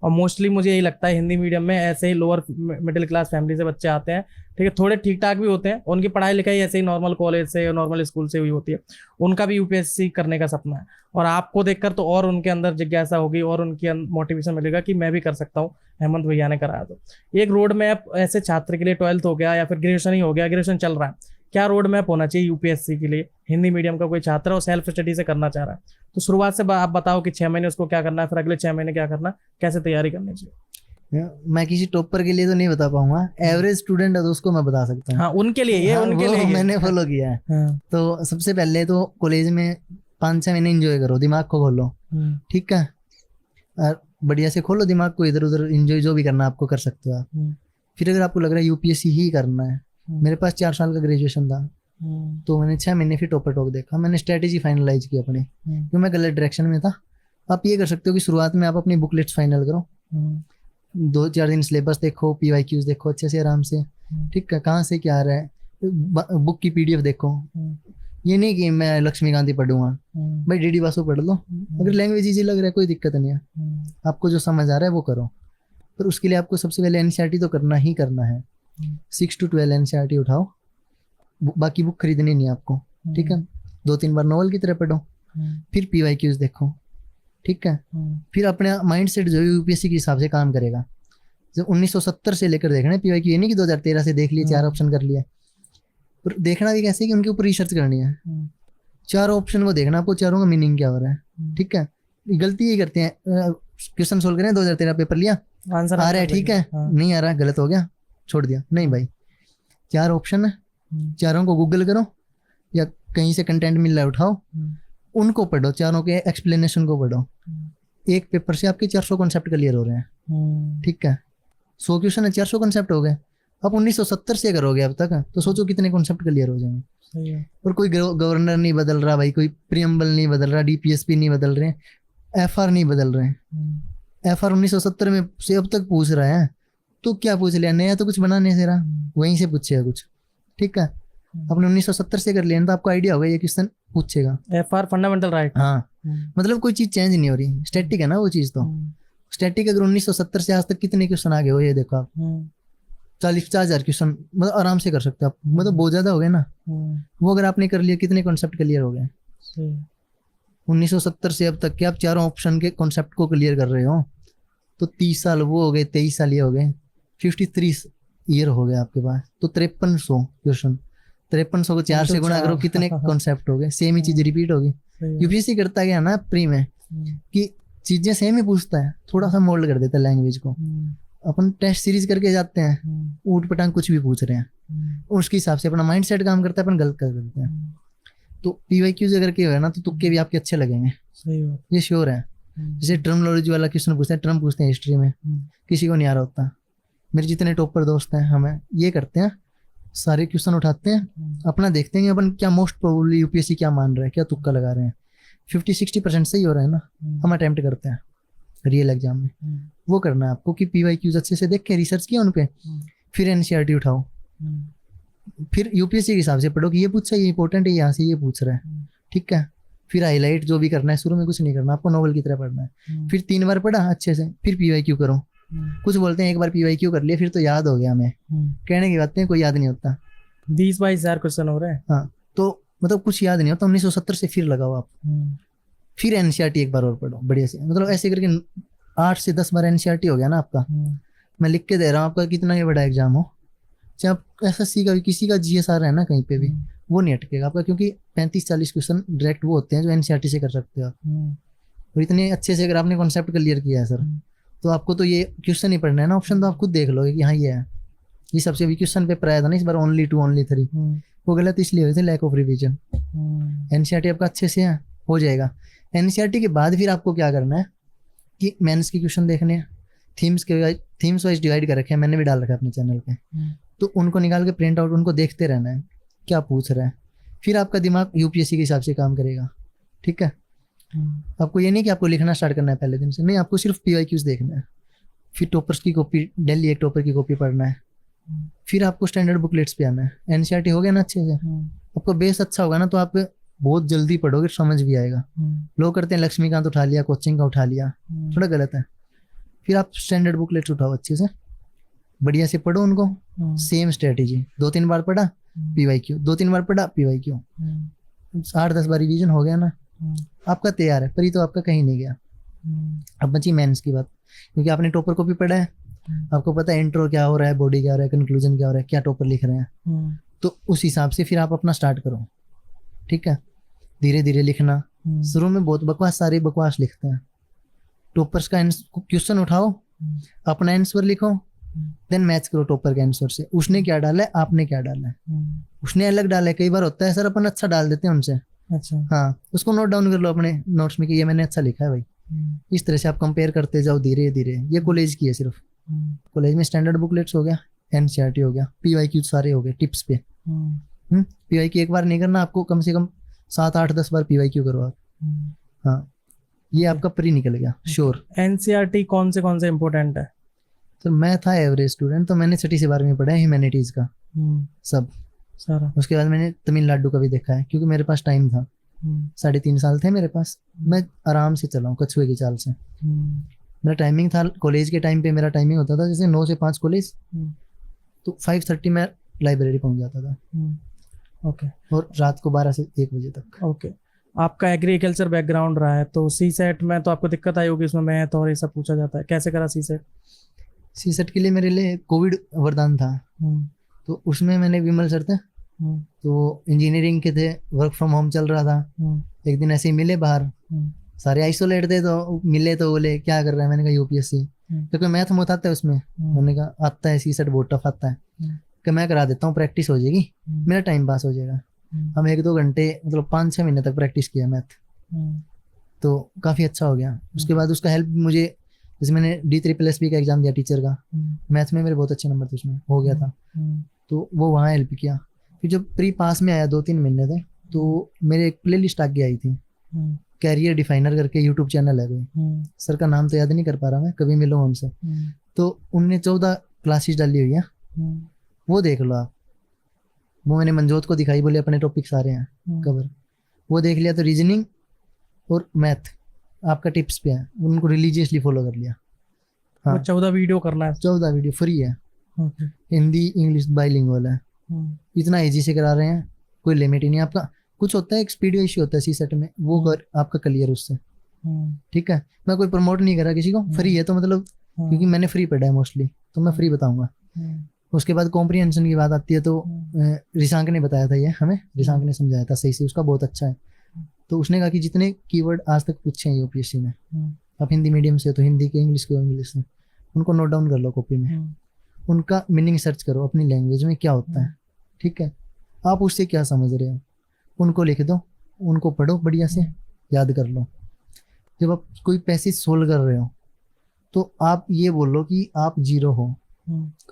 और मोस्टली मुझे यही लगता है हिंदी मीडियम में ऐसे ही लोअर मिडिल क्लास फैमिली से बच्चे आते हैं, ठीक है, थोड़े ठीक ठाक भी होते हैं, उनकी पढ़ाई लिखाई ऐसे ही नॉर्मल कॉलेज से नॉर्मल स्कूल से हुई होती है, उनका भी यूपीएससी करने का सपना है। और आपको देखकर तो और उनके अंदर जिज्ञासा होगी और उनकी मोटिवेशन मिलेगा कि मैं भी कर सकता हूँ, हेमंत भैया ने कराया तो। एक रोड मैप ऐसे छात्र के लिए, 12th हो गया या फिर ग्रेजुएशन ही हो गया, ग्रेजुएशन चल रहा है, क्या रोड मैप होना चाहिए यूपीएससी के लिए? हिंदी मीडियम का कोई छात्र और सेल्फ स्टडी से करना चाह रहा है, तो शुरुआत से आप बताओ कि 6 महीने उसको क्या करना है, फिर अगले 6 महीने क्या करना, कैसे तैयारी करनी चाहिए। मैं किसी टॉपर के लिए तो नहीं बता पाऊंगा, एवरेज स्टूडेंट है तो उसको मैं बता सकता हूँ। हाँ उनके लिए ये, हाँ, उनके वो लिए ये। मैंने फॉलो किया है। हाँ। तो सबसे पहले तो कॉलेज में 5-6 महीने एंजॉय करो, दिमाग को खोलो, ठीक है। और बढ़िया से खोलो दिमाग को, इधर उधर एंजॉय जो भी करना आपको कर सकते हो आप। फिर अगर आपको लग रहा है यूपीएससी ही करना है, मेरे पास 4 साल का ग्रेजुएशन था, तो मैंने 6 महीने फिर टॉपर टॉक देखा, मैंने स्ट्रेटेजी फाइनलाइज की अपनी, क्योंकि मैं गलत डायरेक्शन में था। आप ये कर सकते हो कि शुरुआत में आप अपनी बुकलेट्स फाइनल करो, 2-4 दिन सिलेबस देखो, पीवाईक्यूज देखो अच्छे से आराम से, ठीक है, कहाँ से क्या आ रहा है, बुक की पीडीएफ देखो। ये नहीं कि मैं लक्ष्मीकांत ही पढ़ूंगा, भाई डीडी बासु पढ़ लो, अगर लैंग्वेज इजी लग रहा है कोई दिक्कत नहीं है, आपको जो समझ आ रहा है वो करो। पर उसके लिए आपको सबसे पहले एनसीईआरटी तो करना ही करना है, 6 to 12 एनसीईआरटी उठाओ, बाकी बुक खरीदनी नहीं आपको, ठीक है। 2-3 बार नॉवल की तरह पढ़ो, फिर पीवाईक्यूज देखो, ठीक है। फिर अपने माइंड सेट जो यूपीएससी के हिसाब से काम करेगा, जब 1970 से लेकर देखना है पीवाईक्यू, ये नहीं कि 2013 से देख लिए 4 ऑप्शन कर लिए, पर देखना भी कैसे कि उनके ऊपर रिसर्च करनी है। 4 ऑप्शन को देखना आपको, चारों का मीनिंग क्या हो रहा है, ठीक है। गलती यही करते हैं, क्वेश्चन सोल्व करें, 2013 पेपर लिया, आंसर आ रहा है ठीक है, नहीं आ रहा गलत हो गया, छोड़ दिया, नहीं भाई 4 ऑप्शन है, चारों को गूगल करो या कहीं से कंटेंट मिल रहा है उठाओ, उनको पढ़ो, चारों के एक्सप्लेनेशन को पढ़ो। एक पेपर से आपके 400 कॉन्सेप्ट क्लियर हो रहे हैं, ठीक है। 100 क्वेश्चन है, 400 कॉन्सेप्ट हो गए। आप 1970 से करोगे अब तक तो सोचो कितने कॉन्सेप्ट क्लियर हो जाएंगे। और कोई गवर्नर नहीं बदल रहा भाई, कोई प्रियम्बल नहीं बदल रहा, डीपीएसपी नहीं बदल रहे, एफआर नहीं बदल रहे। एफआर 1970 में से अब तक पूछ रहा है, तो क्या पूछ लिया नया, तो कुछ बनाने से रहा, वहीं से पूछेगा कुछ, ठीक है। आपने 1970 से कर लिया तो आपको आइडिया होगा ये क्वेश्चन पूछेगा। FR fundamental right. हाँ, मतलब कोई चीज चेंज नहीं हो रही, स्टैटिक है ना वो चीज। तो स्टैटिक अगर 1970 से आज तक कितने क्वेश्चन आ गए हो, ये देखो आप 40-50 क्वेश्चन मतलब आराम से कर सकते हो आप, मतलब बहुत ज्यादा हो गए ना। वो अगर आपने कर लिया, कितने कॉन्सेप्ट क्लियर हो गए 1970 से अब तक के? आप चारों ऑप्शन के कॉन्सेप्ट को क्लियर कर रहे हो, तो 30 साल वो हो गए, 23 साल ये हो गए, 53 ईयर हो गए आपके पास। तो 5300 क्वेश्चन, 5300 को 4 से गुणा करो, कितने कॉन्सेप्ट हो गए, सेम ही चीज रिपीट होगी। यूपीएससी करता गया ना प्री में कि चीजें सेम ही पूछता है, थोड़ा सा मोल्ड कर देता है लैंग्वेज को। अपन टेस्ट सीरीज करके जाते हैं, ऊट पटांग कुछ भी पूछ रहे हैं, उसके हिसाब से अपना माइंड सेट काम करता है, अपन गलत कर देते हैं। तो पीवाईक्यूज अगर के है ना, तो तुक्के भी आपके अच्छे लगेंगे, ये श्योर है। जैसे टर्मिनोलॉजी वाला क्वेश्चन पूछते हैं, टर्म पूछते हैं हिस्ट्री में, किसी को नहीं आ रहा होता। मेरे जितने टॉपर दोस्त हैं, हमें ये करते हैं, सारे क्वेश्चन उठाते हैं, अपना देखते हैं कि अपन क्या मोस्ट प्रोबेबली यूपीएससी क्या मान रहे हैं, क्या तुक्का लगा रहे हैं। 50-60% सही हो रहा है ना, हम अटेम्प्ट करते हैं रियल एग्जाम में। वो करना है आपको कि पीवाईक्यूज अच्छे से देख के रिसर्च किया उन पे, फिर एनसीईआरटी उठाओ, फिर यूपीएससी के हिसाब से पढ़ो कि ये पूछा, ये इंपॉर्टेंट है, यहाँ से ये पूछ रहा है, ठीक है। फिर हाईलाइट जो भी करना है, शुरू में कुछ नहीं करना आपको, नॉवल की तरह पढ़ना है। फिर 3 बार पढ़ा अच्छे से, फिर पीवाईक्यू करो। कुछ बोलते हैं एक बार पीवाईक्यू कर लिया फिर तो याद हो गया हमें, कहने की बात है, कोई याद नहीं होता। 20-22 हजार क्वेश्चन हो रहे हैं। हाँ, तो मतलब कुछ याद नहीं होता। 1970 से फिर लगाओ आप, फिर एनसीईआरटी एक बार और पढ़ो बढ़िया से, मतलब ऐसे करके 8 से 10 बार एनसीईआरटी हो गया ना आपका। मैं लिख के दे रहा हूँ, आपका कितना ही बड़ा एग्जाम हो, चाहे आप एसएससी का भी, किसी का जीएसआर है ना कहीं पे भी, वो नहीं अटकेगा आपका, क्योंकि 35-40 क्वेश्चन डायरेक्ट वो होते हैं जो एनसीईआरटी से कर सकते हो आप। और इतने अच्छे से अगर आपने कॉन्सेप्ट क्लियर किया है सर, तो आपको तो ये क्वेश्चन ही पढ़ना है ना, ऑप्शन तो आप खुद देख लोगे कि हाँ ये है। ये सबसे अभी क्वेश्चन पेपर आया था ना इस बार, only 2 only 3, वो गलत इसलिए हुए थे, लैक ऑफ रिवीजन। एनसीईआरटी आपका अच्छे से हो जाएगा। एनसीईआरटी के बाद फिर आपको क्या करना है कि मेंस के क्वेश्चन देखने हैं, थीम्स वाइज डिवाइड कर रखे हैं, मैंने भी डाल रखा है अपने चैनल पे, तो उनको निकाल के प्रिंट आउट, उनको देखते रहना है क्या पूछ रहा है। फिर आपका दिमाग यूपीएससी के हिसाब से काम करेगा, ठीक है। आपको ये नहीं कि आपको लिखना स्टार्ट करना है पहले दिन से, नहीं, आपको सिर्फ पीवाईक्यूज देखना है। फिर टॉपर्स की कॉपी, डेली एक टॉपर की कॉपी पढ़ना है। फिर आपको स्टैंडर्ड बुकलेट्स पे आना है। एनसीईआरटी हो गया ना अच्छे से, आपको बेस अच्छा होगा ना, तो आप बहुत जल्दी पढ़ोगे, समझ भी आएगा। लोग करते हैं लक्ष्मीकांत उठा लिया, कोचिंग का उठा लिया, थोड़ा गलत है। फिर आप स्टैंडर्ड बुकलेट्स उठाओ अच्छे से, बढ़िया से पढ़ो उनको, सेम स्ट्रेटेजी, 2-3 बार पढ़ा PYQ, 2-3 बार पढ़ा PYQ, 8-10 बार रिवीजन हो गया ना, आपका तैयार है। पर ये तो आपका कहीं नहीं गया। अब बची मेंस की बात, क्योंकि आपने टॉपर को भी पढ़ा है, आपको पता है इंट्रो क्या हो रहा है, बॉडी क्या हो रहा है, कंक्लूजन क्या हो रहा है, क्या टॉपर लिख रहे हैं, तो उस हिसाब से फिर आप अपना स्टार्ट करो। ठीक है, धीरे धीरे लिखना। शुरू में बहुत बकवास, सारे बकवास लिखते हैं। टॉपर्स का क्वेश्चन उठाओ, अपना आंसर लिखो, देन मैच करो टॉपर के आंसर से। उसने क्या डाला है, आपने क्या डाला है, उसने अलग डाला है। कई बार होता है सर अपन अच्छा डाल देते हैं उनसे, अच्छा, हाँ, उसको नोट डाउन कर लो अपने नोट्स में कि ये मैंने अच्छा लिखा है भाई। इस तरह से आप कंपेयर करते जाओ धीरे धीरे। ये कॉलेज की है सिर्फ। कॉलेज में स्टैंडर्ड बुकलेट्स हो गया, NCERT हो गया, PYQ सारे हो गए टिप्स पे। PYQ एक बार नहीं करना, आपको कम से कम 7-8-10 बार PYQ करो आप। हाँ, ये आपका प्री निकल गया श्योर। NCERT कौन से इम्पोर्टेंट है? तो मैं था एवरेज स्टूडेंट, तो मैंने छठी से 12वीं पढ़ा है ह्यूमैनिटीज का सब सारा। उसके बाद मैंने तमिलनाडु का भी देखा है, क्योंकि मेरे पास टाइम था, 3.5 साल थे मेरे पास। मैं आराम से चला हूँ कछुए की चाल से। मेरा टाइमिंग था, कॉलेज के टाइम पे मेरा टाइमिंग होता था जैसे 9 से 5 कॉलेज, तो 5:30 में लाइब्रेरी पहुंच जाता था। ओके। और रात को 12 से 1 बजे तक। ओके, आपका एग्रीकल्चर बैकग्राउंड रहा है, तो CSET में तो आपको दिक्कत आई होगी, इसमें मैथ और ये सब पूछा जाता है, कैसे करा CSET? CSET के लिए मेरे लिए कोविड वरदान था। तो उसमें मैंने विमल सर थे, तो इंजीनियरिंग के थे, वर्क फ्रॉम होम चल रहा था। एक दिन ऐसे ही मिले बाहर, सारे आइसोलेट थे, तो मिले तो बोले क्या कर रहा है, मैंने कहा UPSC, क्योंकि मैथ मुझे आता है उसमें। उन्होंने कहा आता है, CSET बहुत टफ आता है, कि मैं करा देता हूँ, प्रैक्टिस हो जाएगी, मेरा टाइम पास हो जाएगा। हम 1-2 घंटे मतलब 5-6 महीने तक प्रैक्टिस किया मैथ, तो काफ़ी अच्छा हो गया। उसके बाद उसका हेल्प मुझे, जैसे मैंने DSSS का एग्जाम दिया टीचर का, मैथ में मेरे बहुत अच्छे नंबर थे, उसमें हो गया था, तो वो वहाँ हेल्प किया। फिर जब प्री पास में आया 2-3 महीने थे, तो मेरे एक प्ले लिस्ट आगे आई थी, कैरियर डिफाइनर करके यूट्यूब चैनल है कोई, सर का नाम तो याद नहीं कर पा रहा मैं, कभी मिलो हमसे। तो उनने 14 क्लासेस डाली हुई है, वो देख लो आप। वो मैंने मंजोत को दिखाई, बोले अपने टॉपिक सारे हैं कवर, वो देख लिया। तो रीजनिंग और मैथ आपका टिप्स पे है, उनको रिलीजियसली फॉलो कर लिया। हाँ, 14 वीडियो करना है, 14 वीडियो फ्री है, हिंदी इंग्लिश बाइलिंगुअल है। इतना इजी से करा रहे हैं, कोई लिमिट ही नहीं आपका। कुछ होता है एक स्पीड इश्यू होता है CSET में, वो कर आपका क्लियर उससे। ठीक है, मैं कोई प्रमोट नहीं कर रहा किसी को, फ्री है तो मतलब, क्योंकि मैंने फ्री पढ़ा है मोस्टली, तो मैं फ्री बताऊंगा। उसके बाद कॉम्प्रिहेंशन की बात आती है, तो रिशांक ने बताया था, ये हमें रिशांक ने समझाया था सही से, उसका बहुत अच्छा है। तो उसने कहा कि जितने कीवर्ड आज तक पूछे हैं UPSC में, आप हिंदी मीडियम से तो हिंदी के, इंग्लिश के इंग्लिश से, उनको नोट डाउन कर लो कॉपी में, उनका मीनिंग सर्च करो अपनी लैंग्वेज में क्या होता है। ठीक है, आप उससे क्या समझ रहे हो, उनको लिख दो, उनको पढ़ो, बढ़िया से याद कर लो। जब आप कोई पैसेज सोल्व कर रहे हो, तो आप ये बोलो कि आप 0 हो,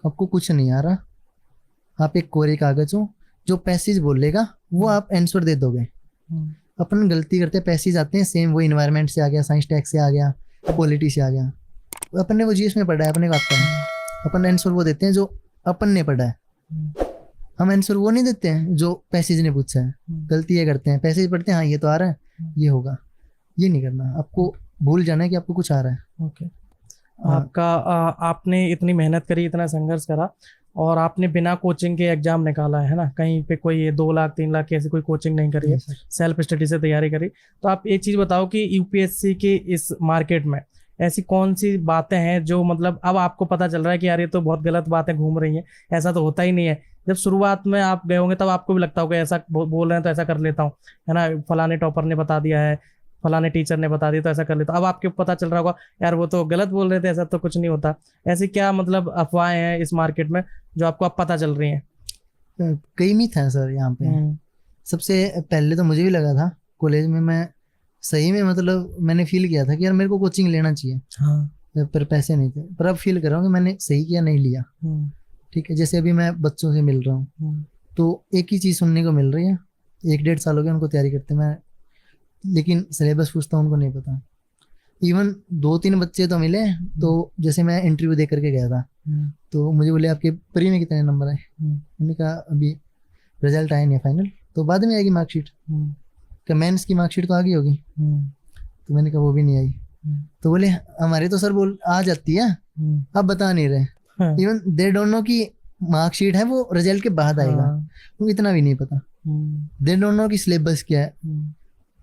आपको कुछ नहीं आ रहा, आप एक कोरे कागज हो, जो पैसेज बोलेगा वो आप आंसर दे दोगे। अपन गलती करते हैं, पैसेज आते हैं सेम, वो इन्वायरमेंट से आ गया, साइंस टेक से आ गया, पॉलिटी से आ गया, अपन ने वो GS में पढ़ा है, अपने को आता है, अपन आंसर वो देते हैं जो अपन ने पढ़ा है, हम आंसर वो नहीं देते हैं जो पैसेज ने पूछा है। गलती ये करते हैं, पैसेज पढ़ते हैं, हाँ ये तो आ रहा है, ये होगा, ये नहीं करना, आपको भूल जाना है कि आपको कुछ आ रहा है। ओके, आपका आपने इतनी मेहनत करी, इतना संघर्ष करा, और आपने बिना कोचिंग के एग्जाम निकाला है ना, कहीं पे कोई 2 लाख 3 लाख की ऐसी कोई कोचिंग नहीं करी है, सेल्फ स्टडी से तैयारी करी। तो आप एक चीज बताओ कि UPSC के इस मार्केट में ऐसी कौन सी बातें हैं जो मतलब अब आपको पता चल रहा है कि यार ये तो बहुत गलत बातें घूम रही हैं, ऐसा तो होता ही नहीं है। जब शुरुआत में आप गए होंगे तब आपको भी लगता होगा ऐसा बोल रहे हैं तो ऐसा कर लेता हूँ, है ना, फलाने टॉपर ने बता दिया है, फलाने टीचर ने बता दिया तो ऐसा कर लेता। अब आपको पता चल रहा होगा यार वो तो गलत बोल रहे थे, ऐसा तो कुछ नहीं होता। ऐसी क्या मतलब अफवाहें हैं इस मार्केट में जो आपको अब पता चल रही हैं? कई मिथ हैं सर यहाँ पे। सबसे पहले तो मुझे भी लगा था कॉलेज में, मैं सही में मतलब मैंने फील किया था कि यार मेरे को कोचिंग लेना चाहिए, हाँ, पर पैसे नहीं थे। पर अब फील कर रहा हूँ कि मैंने सही किया, नहीं लिया। ठीक है, जैसे अभी मैं बच्चों से मिल रहा हूँ, तो एक ही चीज़ सुनने को मिल रही है, 1-1.5 साल हो गया उनको तैयारी करते मैं, लेकिन सिलेबस पूछता हूँ उनको नहीं पता। इवन 2-3 बच्चे तो मिले, तो जैसे मैं इंटरव्यू दे करके गया था, तो मुझे बोले आपके प्री में कितने नंबर आए, मैंने कहा अभी रिजल्ट आया नहीं फाइनल, तो बाद में आएगी मार्कशीट, क्या मेंस की मार्कशीट तो आ गई होगी, तो मैंने कहा वो भी नहीं आई। तो बोले हमारे तो सर बोल आ जाती है, अब बता नहीं रहे। हाँ, इवन दे डोंट नो कि मार्कशीट है वो रिजल्ट के बाद आएगा, हाँ, उनको इतना भी नहीं पता। दे डोंट नो कि सिलेबस क्या है।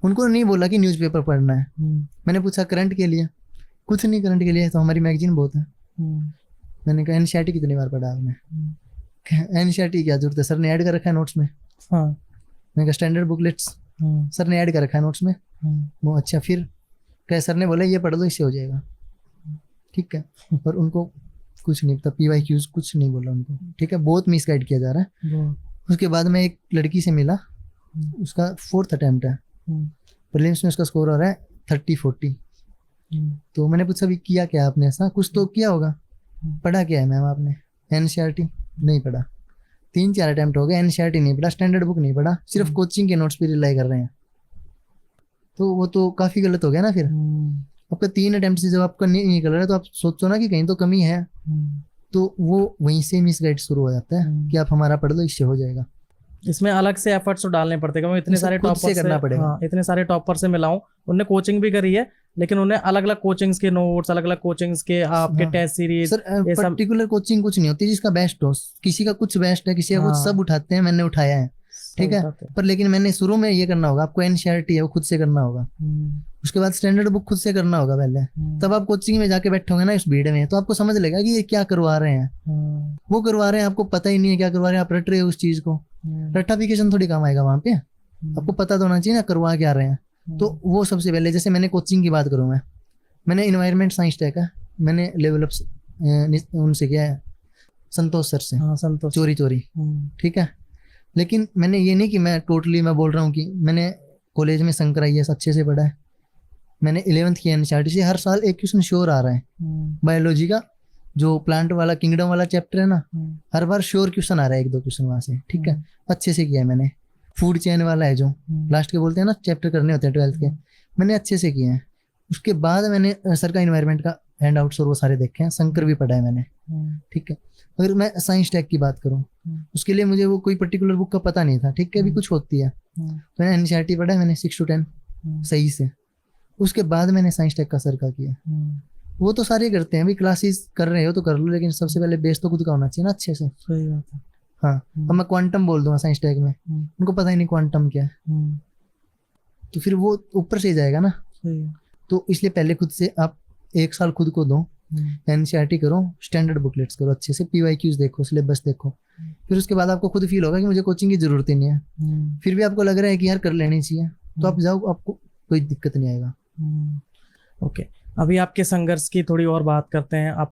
उनको नहीं बोला कि न्यूज़पेपर पढ़ना है। मैंने पूछा करंट के लिए, कुछ नहीं करंट के लिए तो हमारी मैगजीन बहुत है। मैंने कहा एनसीईआरटी कितनी बार पढ़ा आपने? एनसीईआरटी क्या जरूरत है, सर ने ऐड कर रखा है नोट्स में। हाँ, मैंने कहा स्टैंडर्ड बुकलेट्स सर ने ऐड कर रखा है नोट्स में। वो अच्छा, फिर कह सर ने बोला ये पढ़ लो इससे हो जाएगा, ठीक है। और उनको कुछ नहीं पता, PYQs कुछ नहीं बोला उनको, ठीक है। बहुत मिसगाइड किया जा रहा है। उसके बाद मैं एक लड़की से मिला, उसका 4th अटेम्प्ट है, प्रीलिम्स में उसका स्कोर हो रहा है 30-40। तो मैंने पूछा भी किया क्या आपने, ऐसा कुछ तो किया होगा, पढ़ा क्या है मैम आपने? एनसीईआरटी नहीं पढ़ा। 3-4 अटेम्प्ट हो गए, एनसीईआरटी नहीं पढ़ा, स्टैंडर्ड बुक नहीं पढ़ा, सिर्फ कोचिंग के नोट्स पे रिलाई कर रहे हैं। तो वो तो काफी गलत हो गया ना। फिर आपका 3 अटेम्प्ट से जब आपका नहीं निकल रहा है तो आप सोचो ना कि कहीं तो कमी है। तो वो वहीं से मिसगाइड शुरू हो जाता है कि आप हमारा पढ़ लो इससे हो जाएगा। इसमें अलग से एफर्ट्स तो डालने पड़ते हैं, क्योंकि इतने इसे सारे खुद से टॉपर करना पड़ेगा। हाँ, इतने सारे टॉपर से मिला हूँ, उनने कोचिंग भी करी है, लेकिन उन्हें अलग अलग कोचिंग्स के नोट्स, अलग अलग कोचिंग्स के आपके हाँ। टेस्ट सीरीज सर ये सब। पर्टिकुलर कोचिंग कुछ नहीं होती, जिसका बेस्ट हो, किसी का कुछ बेस्ट है, किसी का कुछ, हाँ, सब उठाते हैं, मैंने उठाया है, ठीक है। उठाते हैं। पर लेकिन मैंने शुरू में ये करना होगा, आपको एनसीईआरटी है वो खुद से करना होगा, उसके बाद स्टैंडर्ड बुक खुद से करना होगा पहले। तब आप कोचिंग में जाके बैठोगे ना इस भीड़ में, तो आपको समझ लगेगा कि ये क्या करवा रहे हैं। वो करवा रहे हैं, आपको पता ही नहीं है क्या करवा रहे हैं, आप रट रहे हो उस चीज को। रट्टाफिकेशन थोड़ी काम आएगा वहां पे, आपको पता तो होना चाहिए ना करवा क्या रहे हैं। तो वो सबसे पहले, जैसे मैंने कोचिंग की बात करूँ, मैंने इन्वायरमेंट साइंस टेक है, मैंने लेवल अप उनसे किया है, संतोष सर से, हाँ, संतोष। चोरी, ठीक है। लेकिन मैंने ये नहीं कि मैं टोटली मैं बोल रहा हूँ कि मैंने कॉलेज में शंकर IAS अच्छे से पढ़ा है। मैंने 11th की एनसीईआरटी से हर साल एक क्वेश्चन श्योर आ रहा है बायोलॉजी का, जो प्लांट वाला किंगडम वाला चैप्टर है ना, हर बार श्योर क्वेश्चन आ रहा है, 1-2 क्वेश्चन वहां से, ठीक है। अच्छे से किया है मैंने। फूड चेन वाला है जो लास्ट के बोलते हैं ना चैप्टर करने होते हैं 12th के, मैंने अच्छे से किए हैं। उसके बाद मैंने सर का इन्वायरमेंट का हैंड आउट्स और वो सारे देखे हैं, शंकर भी पढ़ा है मैंने, ठीक है। अगर मैं साइंस टेक की बात करूँ, उसके लिए मुझे वो कोई पर्टिकुलर बुक का पता नहीं था, ठीक है, अभी कुछ होती है। तो मैंने एनसीईआरटी पढ़ा है मैंने 6 to 10 सही से। उसके बाद मैंने साइंस टेक का सर का किया। वो तो सारे करते हैं, भाई क्लासेस कर रहे हो तो कर लो, लेकिन सबसे पहले बेस तो खुद का होना चाहिए ना अच्छे से। सही बात है। हाँ, अब मैं क्वांटम बोल दूंगा साइंस टेक में, उनको पता ही नहीं क्वांटम क्या है, तो फिर वो ऊपर से जाएगा ना। तो इसलिए पहले खुद से आप 1 साल खुद को दो, एनसीईआरटी करो, स्टैंडर्ड बुकलेट्स करो अच्छे से, PYQs देखो, सिलेबस देखो। फिर उसके बाद आपको खुद फील होगा कि मुझे कोचिंग की जरूरत ही नहीं है। फिर भी आपको लग रहा है कि यार कर लेनी चाहिए, तो आप जाओ, आपको कोई दिक्कत नहीं आएगा। ओके, अभी आपके संघर्ष की थोड़ी और बात करते हैं। आप